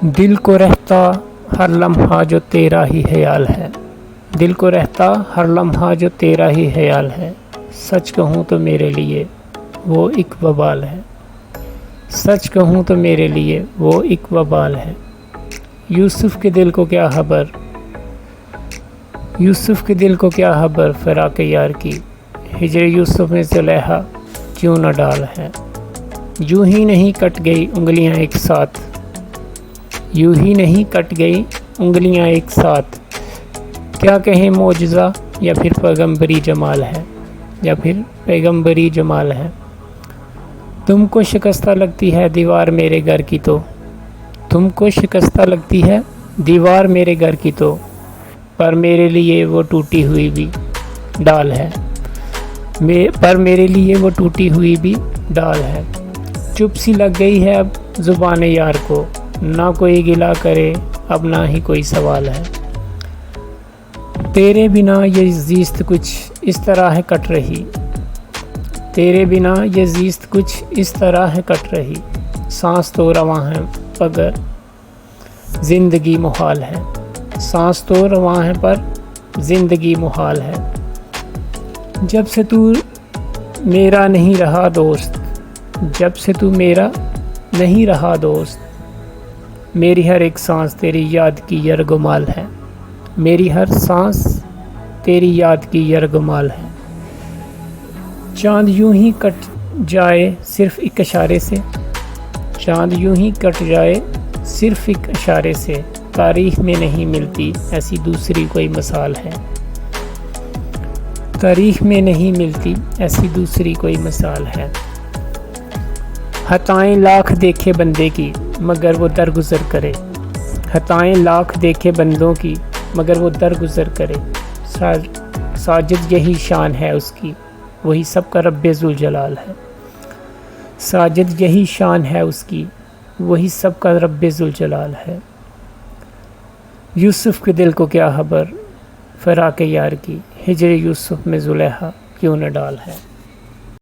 دل کو رہتا ہر لمحہ جو تیرا ہی خیال ہے، دل کو رہتا ہر لمحہ جو تیرا ہی خیال ہے، سچ کہوں تو میرے لیے وہ ایک وبال ہے، سچ کہوں تو میرے لیے وہ ایک وبال ہے۔ یوسف کے دل کو کیا خبر، یوسف کے دل کو کیا خبر فراق یار کی، ہجر یوسف میں زلیخا کیوں نہ ڈال ہے۔ یوں ہی نہیں کٹ گئی انگلیاں ایک ساتھ، یوں ہی نہیں کٹ گئی انگلیاں ایک ساتھ، کیا کہیں معجزہ یا پھر پیغمبری جمال ہے، یا پھر پیغمبری جمال ہے۔ تم کو شکستہ لگتی ہے دیوار میرے گھر کی تو، تم کو شکستہ لگتی ہے دیوار میرے گھر کی تو، پر میرے لیے وہ ٹوٹی ہوئی بھی ڈال ہے، پر میرے لیے وہ ٹوٹی ہوئی بھی ڈال ہے۔ چپ سی لگ گئی ہے اب زبان یار کو، نہ کوئی گلہ کرے اب نہ ہی کوئی سوال ہے۔ تیرے بنا یہ زیست کچھ اس طرح ہے کٹ رہی، تیرے بنا یہ زیست کچھ اس طرح ہے کٹ رہی، سانس تو رواں ہے مگر زندگی محال ہے، سانس تو رواں ہے پر زندگی محال ہے۔ جب سے تو میرا نہیں رہا دوست، جب سے تو میرا نہیں رہا دوست، میری ہر ایک سانس تیری یاد کی یرغمال ہے، میری ہر سانس تیری یاد کی یرغمال ہے۔ چاند یوں ہی کٹ جائے صرف ایک اشارے سے، چاند یوں ہی کٹ جائے صرف ایک اشارے سے، تاریخ میں نہیں ملتی ایسی دوسری کوئی مثال ہے، تاریخ میں نہیں ملتی ایسی دوسری کوئی مثال ہے۔ خطائیں لاکھ دیکھے بندے کی مگر وہ درگزر کرے، خطائیں لاکھ دیکھے بندوں کی مگر وہ درگزر کرے، ساجد یہی شان ہے اس کی وہی سب کا رب ذوالجلال ہے، ساجد یہی شان ہے اس کی وہی سب کا رب ذوالجلال ہے۔ یوسف کے دل کو کیا خبر فراق یار کی، ہجر یوسف میں زلیخا کیوں نہ ڈال ہے۔